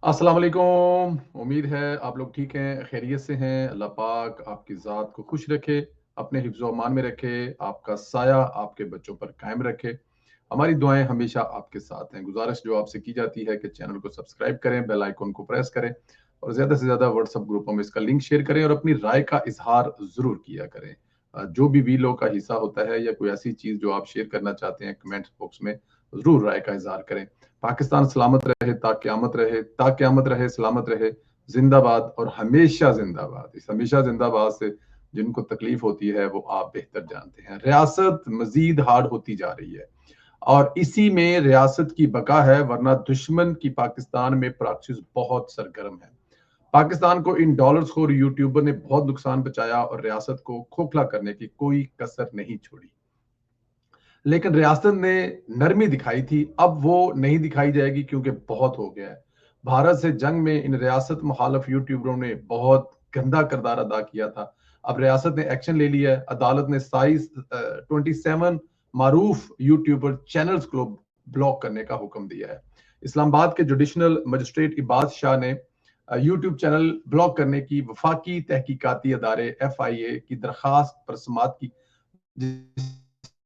अस्सलाम वालेकुम। उम्मीद है आप लोग ठीक हैं, खैरियत से हैं। अल्लाह पाक आपकी ज़ात को खुश रखे, अपने हिफ्ज़ व अमान में रखे, आपका साया आपके बच्चों पर कायम रखे। हमारी दुआएं हमेशा आपके साथ हैं। गुजारिश जो आपसे की जाती है कि चैनल को सब्सक्राइब करें, बेल आइकन को प्रेस करें और ज़्यादा से ज़्यादा व्हाट्सएप ग्रुपों में इसका लिंक शेयर करें और अपनी राय का इज़हार ज़रूर किया करें। जो भी वीडियो का हिस्सा होता है या कोई ऐसी चीज़ जो आप शेयर करना चाहते हैं, कमेंट बॉक्स में ज़रूर राय का इज़हार करें। पाकिस्तान सलामत रहे, ता क़यामत रहे, सलामत रहे, जिंदाबाद और हमेशा जिंदाबाद। इस हमेशा जिंदाबाद से जिनको तकलीफ होती है वो आप बेहतर जानते हैं। रियासत मजीद हार्ड होती जा रही है और इसी में रियासत की बका है, वरना दुश्मन की पाकिस्तान में प्रैक्टिस बहुत सरगर्म है। पाकिस्तान को इन डॉलर्स खोर यूट्यूबर ने बहुत नुकसान पहुंचाया और रियासत को खोखला करने की कोई कसर नहीं छोड़ी। लेकिन रियासत ने नरमी दिखाई थी, अब वो नहीं दिखाई जाएगी क्योंकि बहुत हो गया है। भारत से जंग में इन रियासत मुखालफ यूट्यूबरों ने बहुत गंदा किरदार अदा किया था। अब रियासत ने एक्शन ले लिया है। अदालत ने 27 मारूफ यूट्यूबर चैनल्स को ब्लॉक करने का हुक्म दिया है। इस्लामाबाद के जुडिशनल मजिस्ट्रेट इबाद शाह ने यूट्यूब चैनल ब्लॉक करने की वफाकी तहकीकाती अदारे FIA की दरखास्त पर समात की,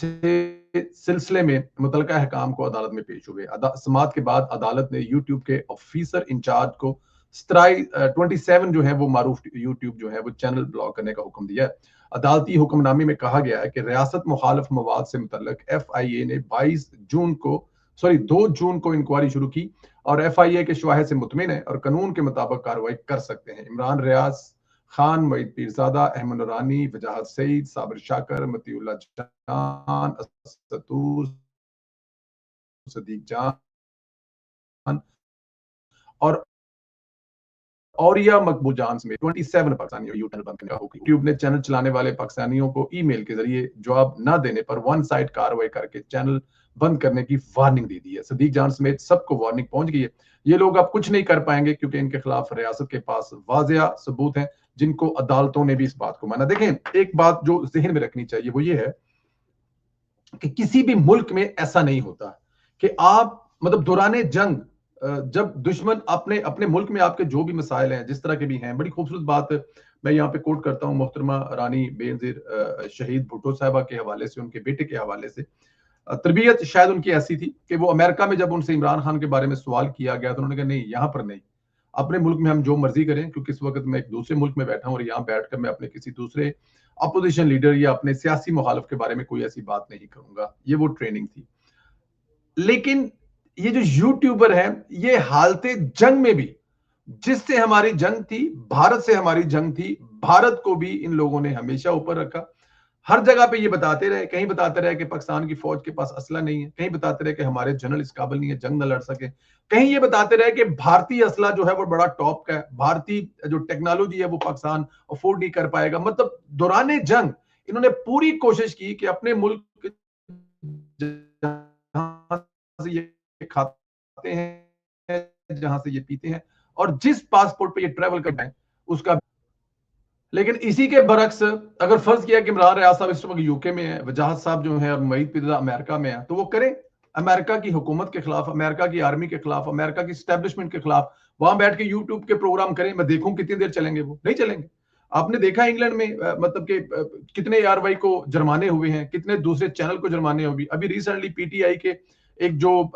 सिलसिले में मुतलका हकाम को अदालत में पेश हुए। समात के बाद अदालत ने यूट्यूब के ऑफिसर इंचार्ज को 27 जो है वो मारूफ यूट्यूब जो है वो चैनल ब्लॉक करने का हुक्म दिया है। अदालती हुक्मनामे में कहा गया है कि रियासत मुखालफ मवाद से मुतल्लक FIA ने 2 जून को इंक्वायरी शुरू की और FIA के शवाहिद से मुतमिन है और कानून के मुताबिक कार्रवाई कर सकते हैं। इमरान रियाज खान, मोईद पीरजादा, अहमद नूरानी, वजाहत सईद, साबिर शाकर, मतीउल्लाह जान, सतूर, सदीक जान और औरिया मकबूल जान समेत 27 पाकिस्तानियों यूट्यूब बंद करने का हुक्म। यूट्यूब ने चैनल चलाने वाले पाकिस्तानियों को ईमेल के जरिए जवाब न देने पर वन साइड कार्रवाई करके चैनल बंद करने की वार्निंग दे दी है। सदीक जान समेत सबको वार्निंग पहुंच गई है। ये लोग अब कुछ नहीं कर पाएंगे क्योंकि इनके खिलाफ रियासत के पास वाजिया सबूत हैं, जिनको अदालतों ने भी इस बात को माना। देखें, एक बात जो जहन में रखनी चाहिए वो ये है कि किसी भी मुल्क में ऐसा नहीं होता कि आप मतलब दौरान जंग जब दुश्मन अपने अपने मुल्क में आपके जो भी मसाइल हैं, जिस तरह के भी हैं, बड़ी खूबसूरत बात मैं यहाँ पे कोट करता हूँ मोहतरमा रानी बेनजीर शहीद भुट्टो साहबा के हवाले से, उनके बेटे के हवाले से। तरबियत शायद उनकी ऐसी थी कि वो अमेरिका में जब उनसे इमरान खान के बारे में सवाल किया गया तो उन्होंने कहा नहीं, यहाँ पर नहीं, अपने मुल्क में हम जो मर्जी करें, क्योंकि इस वक्त मैं एक दूसरे मुल्क में बैठा हूं और यहाँ बैठकर मैं अपने किसी दूसरे अपोजिशन लीडर या अपने सियासी मुखालिफ के बारे में कोई ऐसी बात नहीं करूंगा। ये वो ट्रेनिंग थी। लेकिन ये जो यूट्यूबर है, ये हालते जंग में भी, जिससे हमारी जंग थी, भारत से हमारी जंग थी, भारत को भी इन लोगों ने हमेशा ऊपर रखा। हर जगह पे ये बताते रहे, कहीं बताते रहे कि पाकिस्तान की फौज के पास असला नहीं है, कहीं बताते रहे कि हमारे जनरल इस काबिल नहीं है जंग न लड़ सके, कहीं ये बताते रहे कि भारतीय असला जो है वो बड़ा टॉप का है, भारतीय जो टेक्नोलॉजी है वो पाकिस्तान अफोर्ड नहीं कर पाएगा। मतलब दौरान जंग इन्होंने पूरी कोशिश की कि अपने मुल्क जहां से ये खाते हैं, जहां से ये पीते हैं और जिस पासपोर्ट पे ये ट्रेवल करते हैं उसका। लेकिन इसी के बरक्स अगर फर्ज किया कि इमरान रियाज साहब इस वक्त यूके में है, वजाहत साहब जो है और मोईद पीरजादा अमेरिका में है, तो वो करें अमेरिका की हुकूमत के खिलाफ, अमेरिका की आर्मी के खिलाफ, अमेरिका की स्टैब्लिशमेंट के खिलाफ वहां बैठ के यूट्यूब के प्रोग्राम करें। मैं देखूं कितनी देर चलेंगे, वो नहीं चलेंगे। आपने देखा इंग्लैंड में मतलब कि कितने ARY को जुर्माने हुए हैं, कितने दूसरे चैनल को जुर्माने हुए। अभी रिसेंटली PTI के एक जो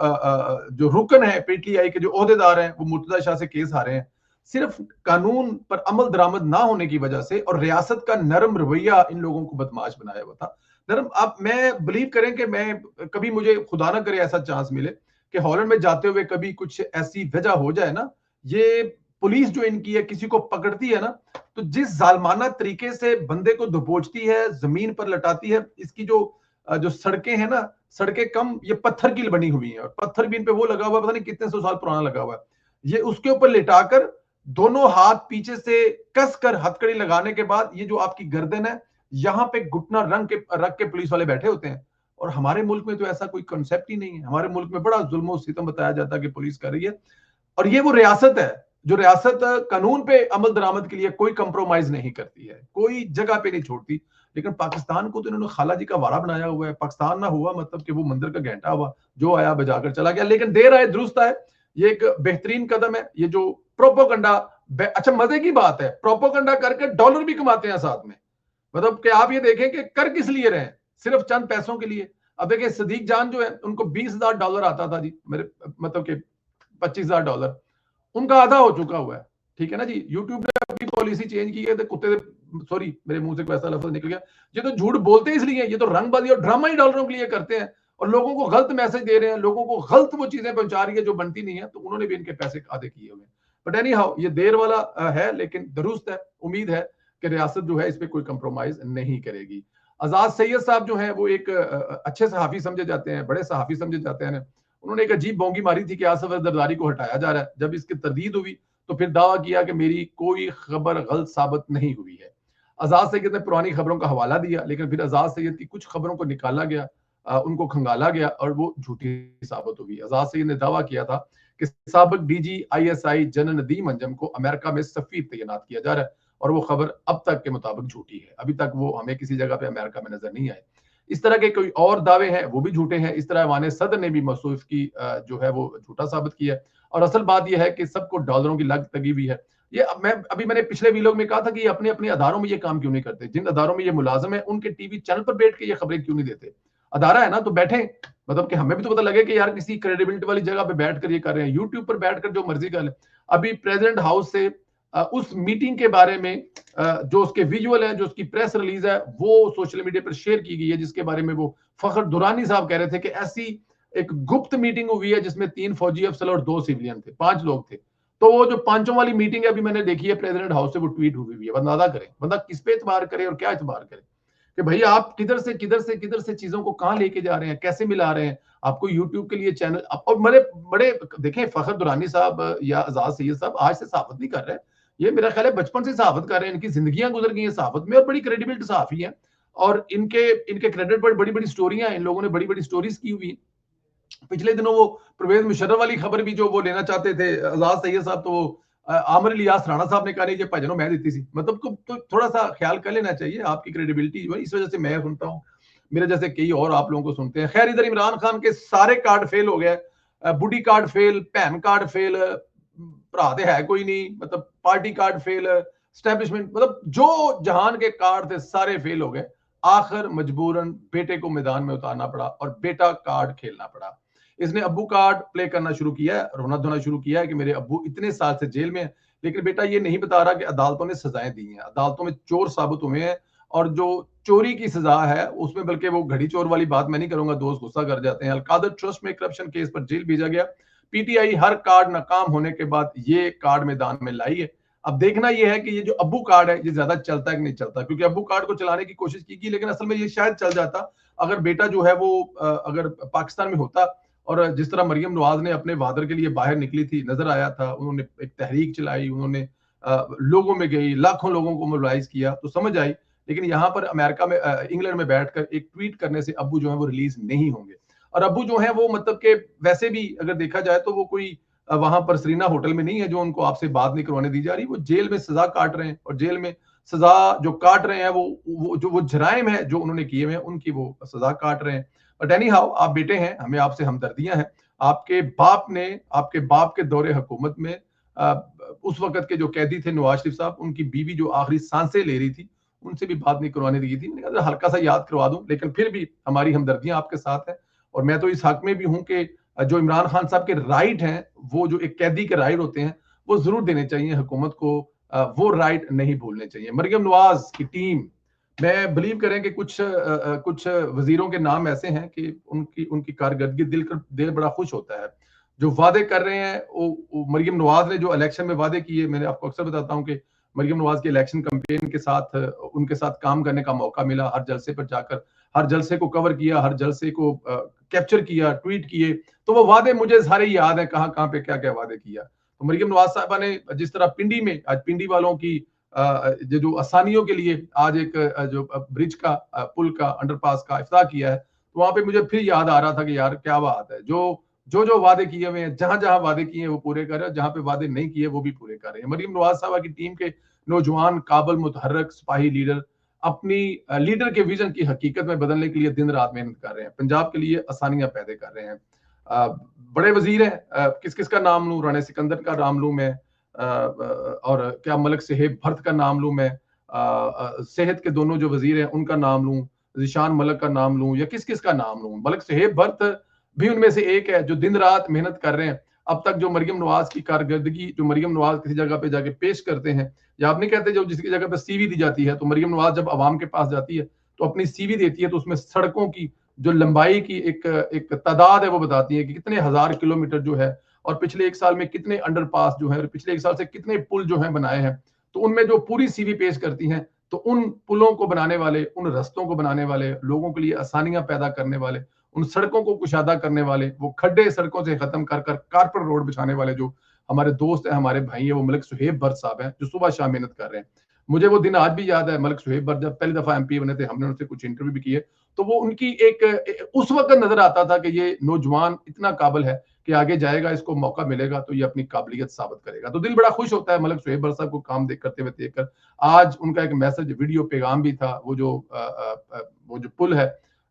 रुकन है, PTI के जो ओहदेदार हैं, वो मुर्तजा शाह से केस हारे हैं सिर्फ कानून पर अमल दरामद ना होने की वजह से, और रियासत का नरम रवैया इन लोगों को बदमाश बनाया हुआ था। नरम, आप मैं बिलीव करें कि मैं कभी, मुझे खुदा ना करे ऐसा चांस मिले कि हॉलैंड में जाते हुए कभी कुछ ऐसी वजह हो जाए ना, ये पुलिस जो इनकी है किसी को पकड़ती है ना, तो जिस जालमाना तरीके से बंदे को दबोचती है, जमीन पर लटाती है, इसकी जो सड़कें हैं ना, सड़कें कम, ये पत्थर की बनी हुई है और पत्थर भी इन पे वो लगा हुआ है, पता नहीं कितने सौ साल पुराना लगा हुआ है। ये उसके ऊपर लिटाकर दोनों हाथ पीछे से कसकर हथकड़ी लगाने के बाद ये जो आपकी गर्दन है, यहां पे घुटना रख के पुलिस वाले बैठे होते हैं। और हमारे मुल्क में तो ऐसा कोई कंसेप्ट ही नहीं है। हमारे मुल्क में बड़ा जुल्म और सितम बताया जाता है कि पुलिस कर रही है, और ये वो रियासत है जो रियासत कानून पे अमल दरामद के लिए कोई कंप्रोमाइज नहीं करती है, कोई जगह पे नहीं छोड़ती। लेकिन पाकिस्तान को तो इन्होंने खाला जी का वारा बनाया हुआ है। पाकिस्तान ना हुआ मतलब कि वो मंदिर का घंटा हुआ, जो आया बजाकर चला गया। लेकिन देर आए दुरुस्त आए, ये एक बेहतरीन कदम है। ये जो प्रोपोगंडा, अच्छा मजे की बात है, प्रोपोगंडा करके डॉलर भी कमाते हैं साथ में। मतलब कि आप ये देखें कि कर किस लिए रहे हैं, सिर्फ चंद पैसों के लिए। अब देखिए सदीक जान जो है उनको $20,000 आता था जी, मेरे मतलब कि $25,000 उनका आधा हो चुका हुआ है। ठीक है ना जी, यूट्यूब ने अपनी पॉलिसी चेंज की है तो कुत्ते, सॉरी मेरे मुंह से वैसा लफ्ज निकल गया, ये तो झूठ बोलते इसलिए, ये तो रंगबाजी और ड्रामा ही डॉलरों के लिए करते हैं और लोगों को गलत मैसेज दे रहे हैं, लोगों को गलत वो चीजें पहुंचा रही है जो बनती नहीं है, तो उन्होंने भी इनके पैसे आधे किए हुए हैं। बट एनी हाउ ये देर वाला है लेकिन दुरुस्त है। उम्मीद है कि रियासत जो है इस पर कोई कंप्रोमाइज नहीं करेगी। आजाद सैयद साहब जो है वो एक अच्छे सहाफी समझे जाते हैं, बड़े सहाफी समझे जाते हैं। उन्होंने एक अजीब बोंगी मारी थी कि आसफ जरदारी को हटाया जा रहा है। जब इसकी तरदीद हुई तो फिर दावा किया कि मेरी कोई खबर गलत साबित नहीं हुई है। आजाद सैयद ने पुरानी खबरों का हवाला दिया, लेकिन फिर आजाद सैयद की कुछ खबरों को निकाला गया, उनको खंगाला गया और वो झूठी साबित हुई। आजाद सैयद ने दावा किया था कि साबिक DG ISI general Nadeem Anjum को अमेरिका में सफीर तैनात किया जा रहा है और वो खबर अब तक के मुताबिक झूठी है। अभी तक वो हमें किसी जगह पे अमेरिका में नजर नहीं आए। इस तरह के कोई और दावे हैं वो भी झूठे हैं। इस तरह वाने सदर ने भी मसूफ की जो है वो झूठा साबित किया। और असल बात यह है कि सबको डॉलरों की लत लगी हुई है। ये मैंने पिछले वीलॉग में कहा था कि ये अपने अपने अदारों में ये काम क्यों नहीं करते, जिन अदारों में ये मुलाजिम है उनके टीवी चैनल पर बैठ के ये खबरें क्यों नहीं देते। अदारा है ना तो बैठे, मतलब कि हमें भी तो पता लगे कि यार किसी क्रेडिबिलिटी वाली जगह पे बैठकर ये कर रहे हैं। यूट्यूब पर बैठकर जो मर्जी कर ले। अभी प्रेसिडेंट हाउस से उस मीटिंग के बारे में जो उसके विजुअल है, जो उसकी प्रेस रिलीज है वो सोशल मीडिया पर शेयर की गई है, जिसके बारे में वो फखर दुरानी साहब कह रहे थे कि ऐसी एक गुप्त मीटिंग हुई है जिसमें 3 फौजी अफसर और 2 सिविलियन थे, 5 लोग थे। तो वो जो पांचों वाली मीटिंग है अभी मैंने देखी है प्रेसिडेंट हाउस से, वो ट्वीट हुई है। अंदाजा करें बंदा किस पे एतबार करे और क्या एतबार करे कि भाई आप किधर से चीजों को कहां लेके जा रहे हैं, कैसे मिला रहे हैं। आपको यूट्यूब के लिए चैनल और बड़े बड़े देखें, फखर दुरानी साहब या आजाद सैयद साहब आज से सहाफत नहीं कर रहे हैं। ये मेरा ख्याल है बचपन से सहाफत कर रहे हैं, इनकी जिंदगियां गुजर गई हैं सहाफत में और बड़ी क्रेडिबिलिटी सहाफी है। और इनके इनके क्रेडिट पर बड़ी बड़ी स्टोरियां, इन लोगों ने बड़ी बड़ी स्टोरीज की हुई। पिछले दिनों वो परवेज मुशर्रफ वाली खबर भी जो वो लेना चाहते थे आजाद सैयद साहब, तो वो आमिर इलियास राणा साहब ने कहा नहीं, भजनों मैं दी थी। मतलब तो थोड़ा सा ख्याल कर लेना चाहिए आपकी क्रेडिबिलिटी। इस वजह से मैं सुनता हूँ, मेरे जैसे कई और आप लोगों को सुनते हैं। खैर इधर इमरान खान के सारे कार्ड फेल हो गए, बुढ़ी कार्ड फेल, भैन कार्ड फेल, भरा तो है कोई नहीं, मतलब पार्टी कार्ड फेल, स्टैब्लिशमेंट, मतलब जो जहान के कार्ड थे सारे फेल हो गए। आखिर मजबूरन बेटे को मैदान में उतारना पड़ा और बेटा कार्ड खेलना पड़ा। इसने अब्बू कार्ड प्ले करना शुरू किया है, रोना धोना शुरू किया है कि मेरे अब्बू इतने साल से जेल में हैं। लेकिन बेटा ये नहीं बता रहा कि अदालतों ने सजाएं दी हैं, अदालतों में चोर साबित हुए हैं और जो चोरी की सजा है उसमें, बल्कि वो घड़ी चोर वाली बात मैं नहीं करूंगा, दोस्त गुस्सा कर जाते हैं। अलकादर ट्रस्ट में करप्शन केस पर जेल भेजा गया। पीटीआई हर कार्ड नाकाम होने के बाद ये कार्ड मैदान में लाई है। अब देखना यह है कि ये जो अब्बू कार्ड है ये ज्यादा चलता है कि नहीं चलता, क्योंकि अब्बू कार्ड को चलाने की कोशिश की लेकिन असल में ये शायद चल जाता अगर बेटा जो है वो अगर पाकिस्तान में होता। और जिस तरह मरियम नवाज ने अपने वादर के लिए बाहर निकली थी, नजर आया था, उन्होंने एक तहरीक चलाई, उन्होंने लोगों में गई, लाखों लोगों को मोबिलाइज किया, तो समझ आई। लेकिन यहाँ पर अमेरिका में इंग्लैंड में बैठकर एक ट्वीट करने से अब्बू जो है वो रिलीज नहीं होंगे। और अब्बू जो है वो मतलब के वैसे भी अगर देखा जाए तो वो कोई वहां पर सरीना होटल में नहीं है जो उनको आपसे बात नहीं करवाने दी जा रही। वो जेल में सजा काट रहे हैं और जेल में सजा जो काट रहे हैं वो जराइम है जो उन्होंने किए हुए हैं उनकी वो सजा काट रहे हैं। बट एनी हाउ आप बेटे हैं, हमें आपसे हमदर्दियां हैं। आपके बाप के दौरे हुकूमत में उस वक्त के जो कैदी थे नवाज शरीफ साहब, उनकी बीवी जो आखिरी सांसें ले रही थी उनसे भी बात नहीं करवाने दी थी। मैंने कहा हल्का सा याद करवा दूं, लेकिन फिर भी हमारी हमदर्दियां आपके साथ है। और मैं तो इस हक में भी हूं कि जो इमरान खान साहब के राइट हैं, वो जो एक कैदी के राइट होते हैं वो जरूर देने चाहिए हुकूमत को, वो राइट नहीं भूलने चाहिए। मरियम नवाज की टीम, मैं बिलीव करें कि कुछ वजीरों के नाम ऐसे हैं कि उनकी उनकी कारकर्दगी दिल बड़ा खुश होता है। जो वादे कर रहे हैं वो मरियम नवाज ने जो इलेक्शन में वादे किए, मैंने आपको अक्सर बताता हूं कि मरियम नवाज के इलेक्शन कैंपेन के साथ उनके साथ काम करने का मौका मिला। हर जलसे पर जाकर हर जलसे को कवर किया, हर जलसे को कैप्चर किया, ट्वीट किए। तो वो वादे मुझे सारे याद है, कहाँ कहाँ पे क्या क्या वादे किया। तो मरियम नवाज साहबा ने जिस तरह पिंडी में आज पिंडी वालों की जो आसानियों के लिए आज एक जो ब्रिज का पुल का अंडरपास का इफ्ताह किया है, तो वहां पे मुझे फिर याद आ रहा था कि यार क्या बात है, जो वादे किए हुए हैं, जहां जहां वादे किए हैं वो पूरे कर रहे हैं, जहां पे वादे नहीं किए वो भी पूरे कर रहे हैं। मरियम नवाज साहबा की टीम के नौजवान काबल मुतहर्रक सिपाही लीडर अपनी लीडर के विजन की हकीकत में बदलने के लिए दिन रात मेहनत कर रहे हैं, पंजाब के लिए आसानियां पैदा कर रहे हैं। बड़े वजीर हैं, किस किस का नाम लूं? राणा सिकंदर का नाम लूं मैं, और क्या मलिक सुहेब भर्त का नाम लूं मैं, सेहत के दोनों जो वजीर हैं उनका नाम लूं, जिशान मलिक का नाम लूं, या किस किस का नाम लूं? मलिक सुहेब भर्त भी उनमें से एक है जो दिन रात मेहनत कर रहे हैं। अब तक जो मरियम नवाज की कारकर्दगी, जो मरियम नवाज किसी जगह पे जाके पेश करते हैं, या आप नहीं कहते जो जिसकी जगह पे सीवी दी जाती है, तो मरियम नवाज जब अवाम के पास जाती है तो अपनी सीवी देती है, तो उसमें सड़कों की जो लंबाई की एक तादाद है वो बताती है कि कितने हजार किलोमीटर जो है, और पिछले एक साल में कितने अंडरपास जो है, और पिछले एक साल से कितने पुल जो है बनाए हैं। तो उनमें जो पूरी सीवी पेश करती हैं, तो उन पुलों को बनाने वाले, उन रस्तों को बनाने वाले, लोगों के लिए आसानियां पैदा करने वाले, उन सड़कों को कुशादा करने वाले, वो खड्डे सड़कों से खत्म कर कर कारपेट रोड बिछाने वाले जो हमारे दोस्त हैं, हमारे भाई हैं, वो मलिक सुहेब भट्ट साहब हैं, जो सुबह शाम मेहनत कर रहे हैं। मुझे वो दिन आज भी याद है, मलिक सुहेब भट्ट जब पहली दफा एमपी बने थे, हमने उनसे कुछ इंटरव्यू भी किए, तो वो उनकी उस वक्त नजर आता था कि ये नौजवान इतना काबिल है कि आगे जाएगा, इसको मौका मिलेगा तो ये अपनी काबिलियत साबित करेगा। तो दिल बड़ा खुश होता है मलिक सुहेब भट्ट साहब को काम करते हुए देखकर। आज उनका एक मैसेज वीडियो पैगाम भी था, वो जो पुल है,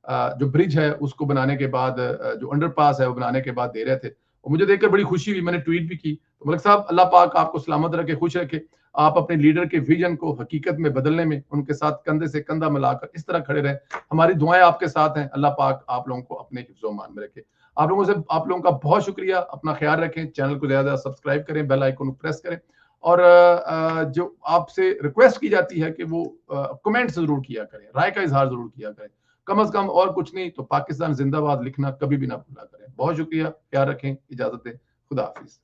जो ब्रिज है, उसको बनाने के बाद, जो अंडरपास है वो बनाने के बाद दे रहे थे, और मुझे देखकर बड़ी खुशी हुई, मैंने ट्वीट भी की। तो मलिक साहब, अल्लाह पाक आपको सलामत रखे, खुश रखे, आप अपने लीडर के विजन को हकीकत में बदलने में उनके साथ कंधे से कंधा मिलाकर इस तरह खड़े रहे। हमारी दुआएं आपके साथ हैं, अल्लाह पाक आप लोगों को अपने हिफ्ज़-ओ-मान में रखे। आप लोगों का बहुत शुक्रिया, अपना ख्याल रखें, चैनल को ज्यादा सब्सक्राइब करें, बेल आइकन को प्रेस करें, और जो आपसे रिक्वेस्ट की जाती है कि वो कमेंट्स जरूर किया करें, राय का इजहार जरूर किया करें, कम अज कम, और कुछ नहीं तो पाकिस्तान जिंदाबाद लिखना कभी भी ना भूला करें। बहुत शुक्रिया, ख्याल रखें, इजाजत दें, खुदा हाफिज।